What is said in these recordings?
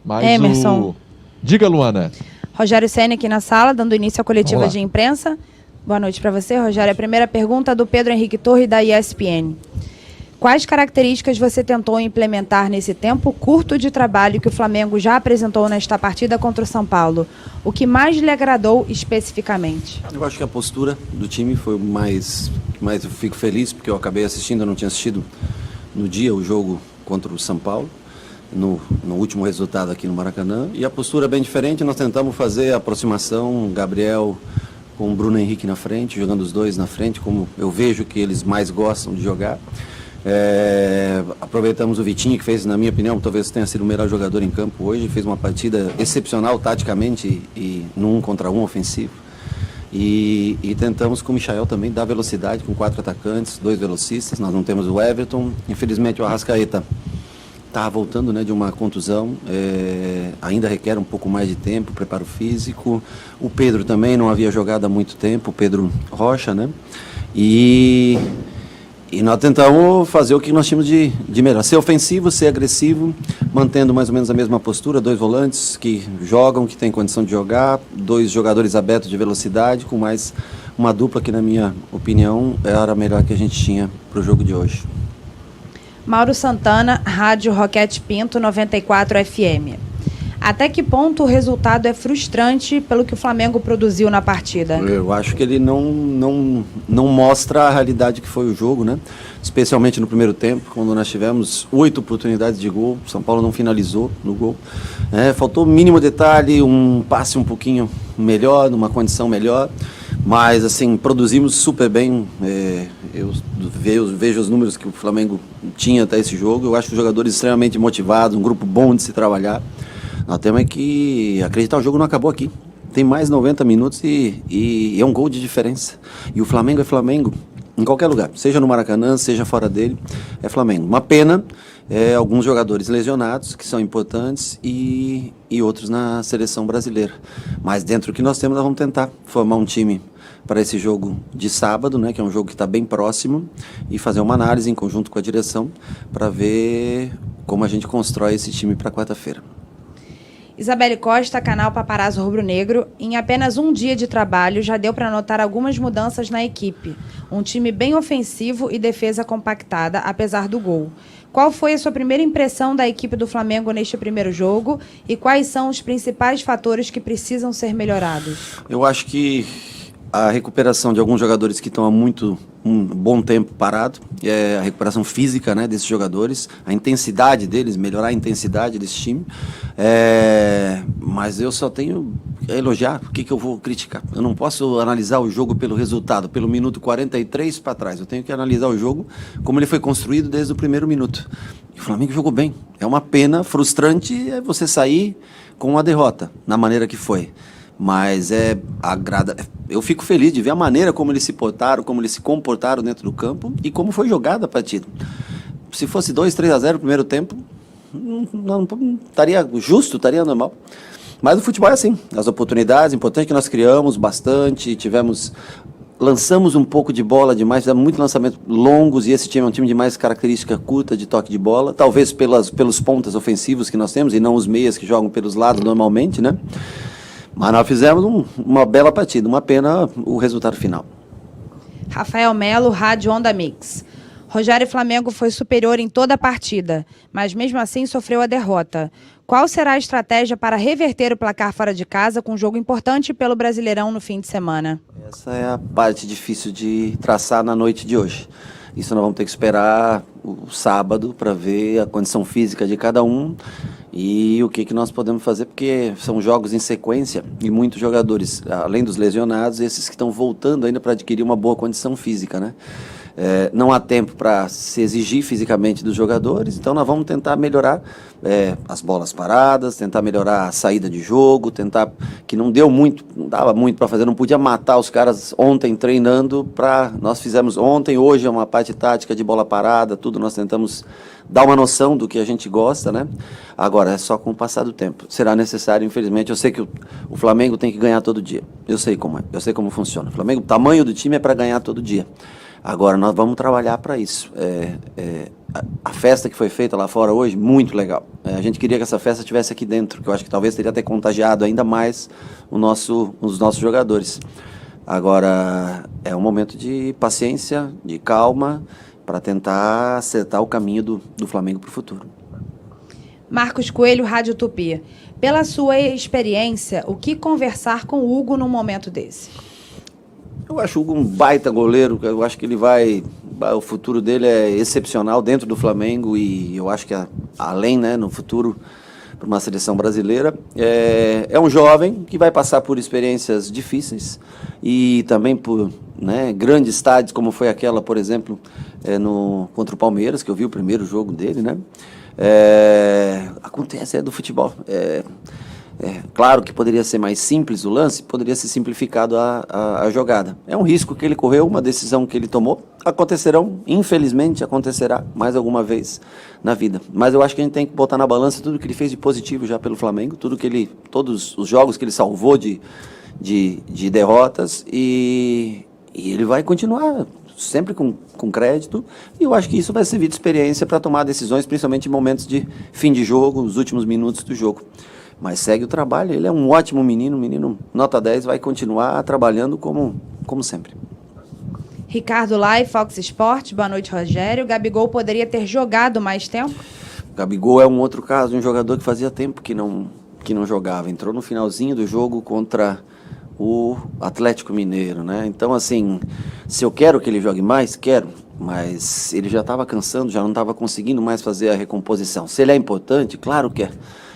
Mas Emerson. Diga, Luana. Rogério Ceni aqui na sala, dando início à coletiva Olá. de imprensa. Boa noite para você, Rogério. A primeira pergunta é do Pedro Henrique Torre, da ESPN. Quais características você tentou implementar nesse tempo curto de trabalho que o Flamengo já apresentou nesta partida contra o São Paulo? O que mais lhe agradou especificamente? Eu acho que a postura do time foi o mais eu fico feliz, porque eu acabei assistindo, eu não tinha assistido no dia o jogo contra o São Paulo, no último resultado aqui no Maracanã, e a postura é bem diferente. Nós tentamos fazer a aproximação, Gabriel com o Bruno Henrique na frente, jogando os dois na frente, como eu vejo que eles mais gostam de jogar. Aproveitamos o Vitinho, que fez, na minha opinião, talvez tenha sido o melhor jogador em campo hoje, fez uma partida excepcional taticamente e no 1 contra 1 ofensivo. E tentamos com o Michael também dar velocidade, com 4 atacantes, 2 velocistas. Nós não temos o Everton, infelizmente o Arrascaeta está voltando, né, de uma contusão, ainda requer um pouco mais de tempo, preparo físico. O Pedro também não havia jogado há muito tempo, o Pedro Rocha, né? E nós tentamos fazer o que nós tínhamos de melhor. Ser ofensivo, ser agressivo, mantendo mais ou menos a mesma postura, 2 volantes que jogam, que têm condição de jogar, 2 jogadores abertos de velocidade, com mais uma dupla que, na minha opinião, era a melhor que a gente tinha para o jogo de hoje. Mauro Santana, Rádio Roquete Pinto, 94 FM. Até que ponto o resultado é frustrante pelo que o Flamengo produziu na partida? Eu acho que ele não mostra a realidade que foi o jogo, né? Especialmente no primeiro tempo, quando nós tivemos 8 oportunidades de gol, o São Paulo não finalizou no gol. Faltou mínimo detalhe, um passe um pouquinho melhor, numa condição melhor, mas assim, produzimos super bem. Eu vejo os números que o Flamengo tinha até esse jogo. Eu acho os jogadores extremamente motivados, um grupo bom de se trabalhar. Nós temos que acreditar, o jogo não acabou aqui. Tem mais 90 minutos e é um gol de diferença. E o Flamengo é Flamengo em qualquer lugar, seja no Maracanã, seja fora dele, é Flamengo. Uma pena, alguns jogadores lesionados, que são importantes, e outros na seleção brasileira. Mas dentro do que nós temos, nós vamos tentar formar um time para esse jogo de sábado, né, que é um jogo que está bem próximo, e fazer uma análise em conjunto com a direção para ver como a gente constrói esse time para quarta-feira. Isabelle Costa, canal Paparazzo Rubro Negro. Em apenas um dia de trabalho, já deu para notar algumas mudanças na equipe. Um time bem ofensivo e defesa compactada, apesar do gol. Qual foi a sua primeira impressão da equipe do Flamengo neste primeiro jogo e quais são os principais fatores que precisam ser melhorados? Eu acho que a recuperação de alguns jogadores que estão há um bom tempo parado, a recuperação física, né, desses jogadores, a intensidade deles, melhorar a intensidade desse time, mas eu só tenho a elogiar. O que eu vou criticar? Eu não posso analisar o jogo pelo resultado, pelo minuto 43 para trás. Eu tenho que analisar o jogo como ele foi construído desde o primeiro minuto. E o Flamengo jogou bem. É uma pena, frustrante você sair com uma derrota, na maneira que foi. Mas eu fico feliz de ver a maneira como eles se portaram, como eles se comportaram dentro do campo e como foi jogada a partida. Se fosse 2-3-0 no primeiro tempo, não estaria justo, estaria normal. Mas o futebol é assim, as oportunidades, importante que nós criamos bastante, lançamos um pouco de bola demais, fizemos muitos lançamentos longos e esse time é um time de mais característica curta de toque de bola, talvez pelos pontas ofensivos que nós temos e não os meias que jogam pelos lados normalmente, né? Mas nós fizemos uma bela partida, uma pena o resultado final. Rafael Melo, Rádio Onda Mix. Rogério Flamengo foi superior em toda a partida, mas mesmo assim sofreu a derrota. Qual será a estratégia para reverter o placar fora de casa com um jogo importante pelo Brasileirão no fim de semana? Essa é a parte difícil de traçar na noite de hoje. Isso nós vamos ter que esperar o sábado para ver a condição física de cada um e o que nós podemos fazer, porque são jogos em sequência e muitos jogadores, além dos lesionados, esses que estão voltando ainda para adquirir uma boa condição física, né? Não há tempo para se exigir fisicamente dos jogadores, então nós vamos tentar melhorar as bolas paradas, tentar melhorar a saída de jogo, tentar, que não dava muito para fazer, não podia matar os caras ontem treinando, nós fizemos ontem, hoje é uma parte tática de bola parada, tudo nós tentamos dar uma noção do que a gente gosta, né? Agora, é só com o passar do tempo. Será necessário, infelizmente, eu sei que o Flamengo tem que ganhar todo dia, eu sei como é, eu sei como funciona. O Flamengo, o tamanho do time é para ganhar todo dia. Agora, nós vamos trabalhar para isso. A festa que foi feita lá fora hoje, muito legal. A gente queria que essa festa estivesse aqui dentro, que eu acho que talvez teria até contagiado ainda mais os nossos jogadores. Agora, é um momento de paciência, de calma, para tentar acertar o caminho do Flamengo para o futuro. Marcos Coelho, Rádio Tupi. Pela sua experiência, o que conversar com o Hugo num momento desse? Eu acho o Hugo um baita goleiro, eu acho que o futuro dele é excepcional dentro do Flamengo e eu acho que além, né, no futuro, para uma seleção brasileira, é um jovem que vai passar por experiências difíceis e também por, né, grandes estádios, como foi aquela, por exemplo, contra o Palmeiras, que eu vi o primeiro jogo dele, né? Acontece, é do futebol. Claro que poderia ser mais simples o lance, poderia ser simplificado a jogada. É um risco que ele correu, uma decisão que ele tomou. Infelizmente acontecerá mais alguma vez na vida. Mas eu acho que a gente tem que botar na balança tudo que ele fez de positivo já pelo Flamengo, todos os jogos que ele salvou de derrotas e ele vai continuar sempre com crédito, e eu acho que isso vai servir de experiência para tomar decisões, principalmente em momentos de fim de jogo, os últimos minutos do jogo. Mas segue o trabalho, ele é um ótimo menino nota 10, vai continuar trabalhando como sempre. Ricardo Lai, Fox Sports, boa noite, Rogério. Gabigol poderia ter jogado mais tempo? Gabigol é um outro caso, um jogador que fazia tempo que não jogava, entrou no finalzinho do jogo contra o Atlético Mineiro, né? Então, assim, se eu quero que ele jogue mais, quero, mas ele já estava cansando, já não estava conseguindo mais fazer a recomposição. Se ele é importante, claro que é.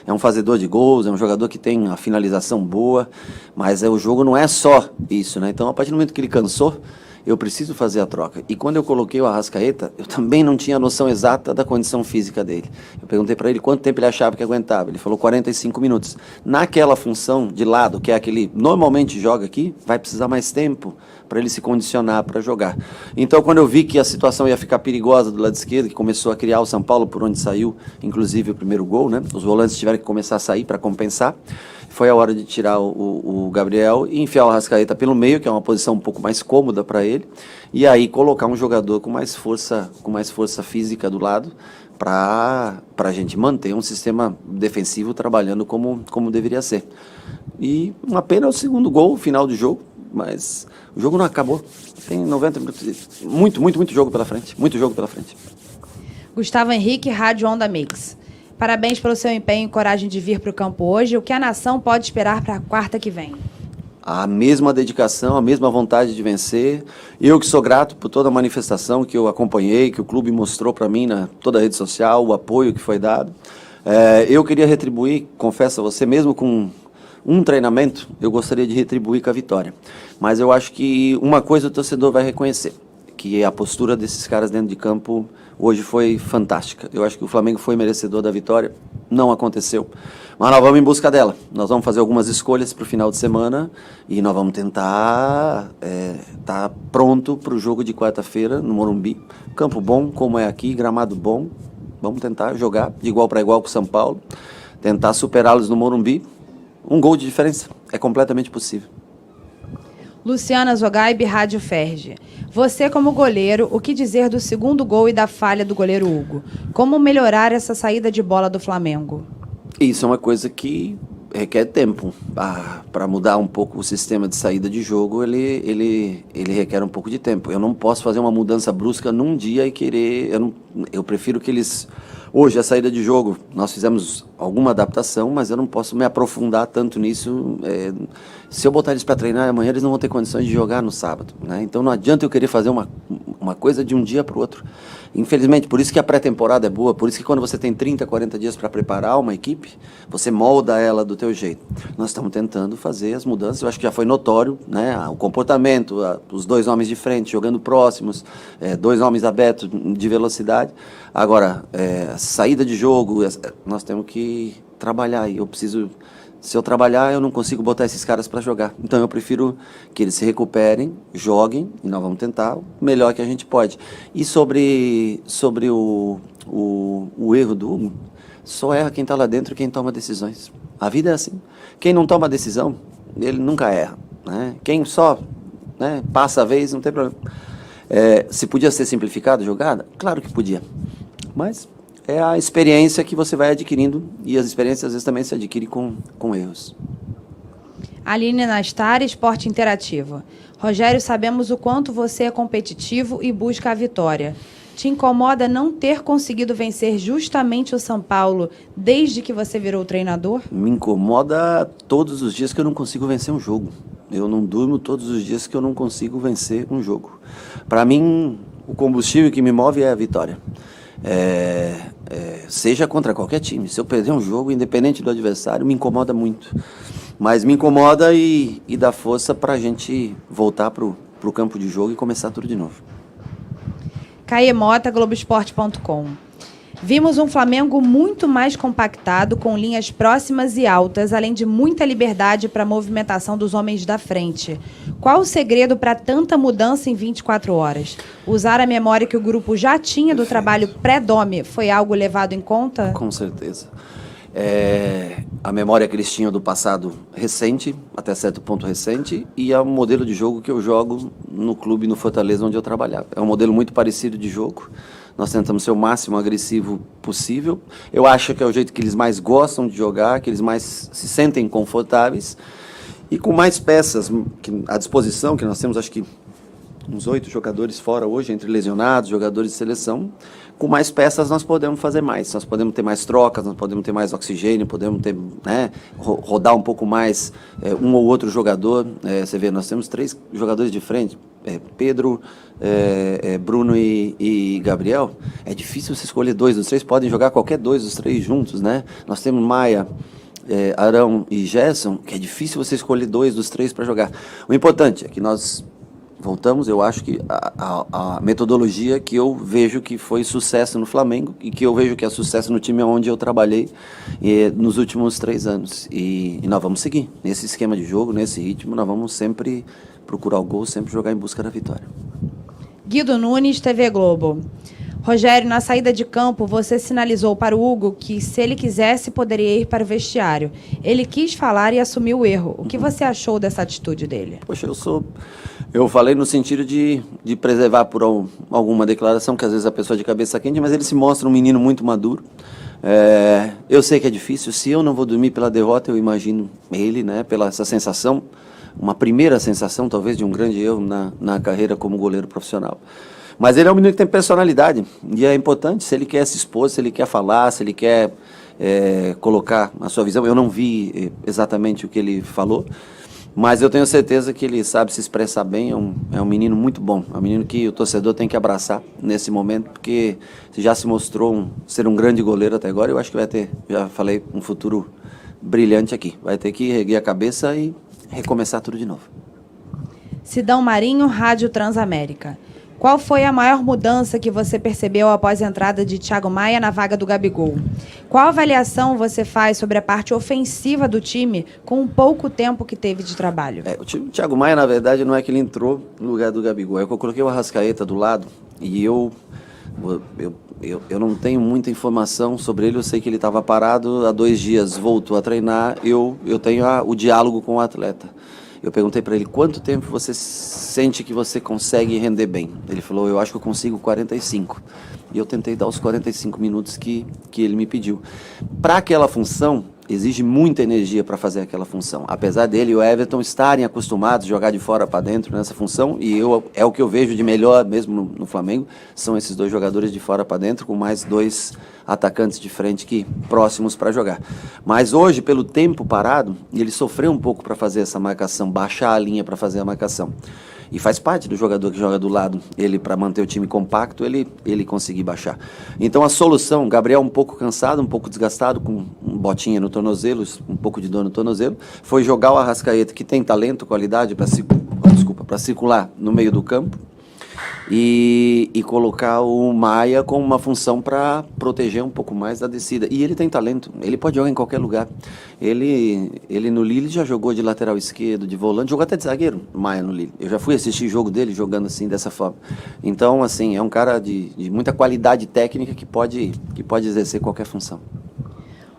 É um fazedor de gols, é um jogador que tem a finalização boa, mas o jogo não é só isso, né? Então, a partir do momento que ele cansou, eu preciso fazer a troca. E quando eu coloquei o Arrascaeta, eu também não tinha a noção exata da condição física dele. Eu perguntei para ele quanto tempo ele achava que aguentava. Ele falou 45 minutos. Naquela função de lado, que é a que ele normalmente joga aqui, vai precisar mais tempo para ele se condicionar para jogar. Então, quando eu vi que a situação ia ficar perigosa do lado esquerdo, que começou a criar o São Paulo por onde saiu, inclusive o primeiro gol, né? Os volantes tiveram que começar a sair para compensar. Foi a hora de tirar o Gabriel e enfiar o Arrascaeta pelo meio, que é uma posição um pouco mais cômoda para ele, e aí colocar um jogador com mais força física do lado, para a gente manter um sistema defensivo trabalhando como deveria ser. E uma pena o segundo gol, final do jogo, mas o jogo não acabou. Tem 90 minutos, muito jogo pela frente, muito jogo pela frente. Gustavo Henrique, Rádio Onda Mix. Parabéns pelo seu empenho e coragem de vir para o campo hoje. O que a nação pode esperar para a quarta que vem? A mesma dedicação, a mesma vontade de vencer. Eu que sou grato por toda a manifestação que eu acompanhei, que o clube mostrou para mim na toda a rede social, o apoio que foi dado. Eu queria retribuir, confesso a você, mesmo com um treinamento, eu gostaria de retribuir com a vitória. Mas eu acho que uma coisa o torcedor vai reconhecer, que a postura desses caras dentro de campo hoje foi fantástica. Eu acho que o Flamengo foi merecedor da vitória, não aconteceu. Mas nós vamos em busca dela. Nós vamos fazer algumas escolhas para o final de semana e nós vamos tentar estar pronto para o jogo de quarta-feira no Morumbi. Campo bom, como é aqui, gramado bom. Vamos tentar jogar de igual para igual com o São Paulo, tentar superá-los no Morumbi. Um gol de diferença, é completamente possível. Luciana Zogaib, Rádio Ferge. Você, como goleiro, o que dizer do segundo gol e da falha do goleiro Hugo? Como melhorar essa saída de bola do Flamengo? Isso é uma coisa que requer tempo. Para mudar um pouco o sistema de saída de jogo, ele requer um pouco de tempo. Eu não posso fazer uma mudança brusca num dia e querer... Eu prefiro que eles... Hoje, a saída de jogo, nós fizemos alguma adaptação, mas eu não posso me aprofundar tanto nisso. Se eu botar eles para treinar amanhã, eles não vão ter condições de jogar no sábado, né? Então não adianta eu querer fazer uma coisa de um dia para o outro. Infelizmente, por isso que a pré-temporada é boa, por isso que quando você tem 30, 40 dias para preparar uma equipe, você molda ela do teu jeito. Nós estamos tentando fazer as mudanças, eu acho que já foi notório, né? O comportamento, os dois homens de frente jogando próximos, dois homens abertos de velocidade. Agora, saída de jogo, nós temos que trabalhar e eu preciso... Se eu trabalhar, eu não consigo botar esses caras para jogar. Então, eu prefiro que eles se recuperem, joguem, e nós vamos tentar o melhor que a gente pode. E sobre o erro do Hugo, só erra quem está lá dentro e quem toma decisões. A vida é assim. Quem não toma decisão, ele nunca erra, né? Quem só, né, passa a vez, não tem problema. Se podia ser simplificado a jogada? Claro que podia. Mas é a experiência que você vai adquirindo, e as experiências às vezes também se adquirem com erros. Aline Nastar, Esporte Interativo. Rogério, sabemos o quanto você é competitivo e busca a vitória. Te incomoda não ter conseguido vencer justamente o São Paulo desde que você virou treinador? Me incomoda todos os dias que eu não consigo vencer um jogo. Eu não durmo todos os dias que eu não consigo vencer um jogo. Para mim, o combustível que me move é a vitória. Seja contra qualquer time. Se eu perder um jogo, independente do adversário, me incomoda muito. Mas me incomoda e dá força para a gente voltar para o campo de jogo e começar tudo de novo. Caemota, Globoesporte.com. Vimos um Flamengo muito mais compactado, com linhas próximas e altas, além de muita liberdade para a movimentação dos homens da frente. Qual o segredo para tanta mudança em 24 horas? Usar a memória que o grupo já tinha do trabalho pré-Domi foi algo levado em conta? Com certeza. A memória que eles tinham do passado recente, até certo ponto recente, e é o modelo de jogo que eu jogo no clube, no Fortaleza, onde eu trabalhava. É um modelo muito parecido de jogo. Nós tentamos ser o máximo agressivo possível. Eu acho que é o jeito que eles mais gostam de jogar, que eles mais se sentem confortáveis. E com mais peças à disposição, que nós temos, acho que uns 8 jogadores fora hoje, entre lesionados, jogadores de seleção. Com mais peças nós podemos fazer mais, nós podemos ter mais trocas, nós podemos ter mais oxigênio, podemos ter, rodar um pouco mais um ou outro jogador. Você vê, nós temos 3 jogadores de frente, Pedro, Bruno e Gabriel. É difícil você escolher 2 dos 3, podem jogar qualquer 2 dos 3 juntos, né? Nós temos Maia, Arão e Gerson, que é difícil você escolher 2 dos 3 para jogar. O importante é que nós voltamos, eu acho que a metodologia que eu vejo que foi sucesso no Flamengo e que eu vejo que é sucesso no time onde eu trabalhei nos últimos 3 anos. E nós vamos seguir nesse esquema de jogo, nesse ritmo, nós vamos sempre procurar o gol, sempre jogar em busca da vitória. Guido Nunes, TV Globo. Rogério, na saída de campo, você sinalizou para o Hugo que, se ele quisesse, poderia ir para o vestiário. Ele quis falar e assumiu o erro. O que você achou dessa atitude dele? Poxa, eu falei no sentido de preservar por alguma declaração, que às vezes a pessoa é de cabeça quente, mas ele se mostra um menino muito maduro. Eu sei que é difícil. Se eu não vou dormir pela derrota, eu imagino ele, né, pela essa sensação, uma primeira sensação, talvez, de um grande erro na carreira como goleiro profissional. Mas ele é um menino que tem personalidade, e é importante, se ele quer se expor, se ele quer falar, se ele quer colocar a sua visão. Eu não vi exatamente o que ele falou, mas eu tenho certeza que ele sabe se expressar bem. É um menino muito bom, é um menino que o torcedor tem que abraçar nesse momento, porque já se mostrou ser um grande goleiro até agora. Eu acho que vai ter, já falei, um futuro brilhante aqui. Vai ter que erguer a cabeça e recomeçar tudo de novo. Sidão Marinho, Rádio Transamérica. Qual foi a maior mudança que você percebeu após a entrada de Thiago Maia na vaga do Gabigol? Qual avaliação você faz sobre a parte ofensiva do time com o pouco tempo que teve de trabalho? O Thiago Maia, na verdade, não é que ele entrou no lugar do Gabigol. É que eu coloquei o Arrascaeta do lado e eu não tenho muita informação sobre ele. Eu sei que ele estava parado, há 2 dias voltou a treinar. Eu tenho o diálogo com o atleta. Eu perguntei para ele, quanto tempo você sente que você consegue render bem? Ele falou, eu acho que eu consigo 45. E eu tentei dar os 45 minutos que ele me pediu. Para aquela função, exige muita energia para fazer aquela função. Apesar dele e o Everton estarem acostumados a jogar de fora para dentro nessa função, e é o que eu vejo de melhor mesmo no Flamengo, são esses 2 jogadores de fora para dentro, com mais 2 atacantes de frente próximos para jogar. Mas hoje, pelo tempo parado, ele sofreu um pouco para fazer essa marcação, baixar a linha para fazer a marcação. E faz parte do jogador que joga do lado, ele, para manter o time compacto, ele conseguir baixar. Então a solução, Gabriel um pouco cansado, um pouco desgastado, com botinha no tornozelo, um pouco de dor no tornozelo, foi jogar o Arrascaeta, que tem talento, qualidade para circular no meio do campo, e colocar o Maia com uma função para proteger um pouco mais da descida. E ele tem talento, ele pode jogar em qualquer lugar. Ele no Lille já jogou de lateral esquerdo, de volante, jogou até de zagueiro, Maia no Lille. Eu já fui assistir jogo dele jogando assim, dessa forma. Então, assim, é um cara de muita qualidade técnica que pode exercer qualquer função.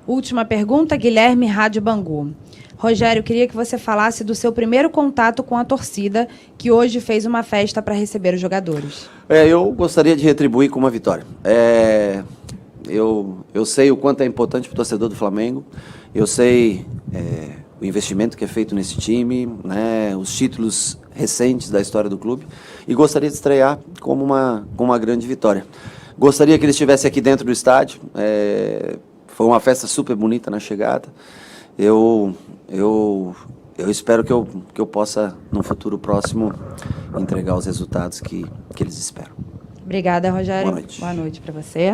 Última pergunta, Guilherme Rádio Bangu. Rogério, queria que você falasse do seu primeiro contato com a torcida, que hoje fez uma festa para receber os jogadores. Eu gostaria de retribuir com uma vitória. Eu sei o quanto é importante para o torcedor do Flamengo, eu sei o investimento que é feito nesse time, né, os títulos recentes da história do clube, e gostaria de estrear com uma grande vitória. Gostaria que ele estivesse aqui dentro do estádio, foi uma festa super bonita na chegada. Eu espero que eu possa, no futuro próximo, entregar os resultados que eles esperam. Obrigada, Rogério. Boa noite. Boa noite para você.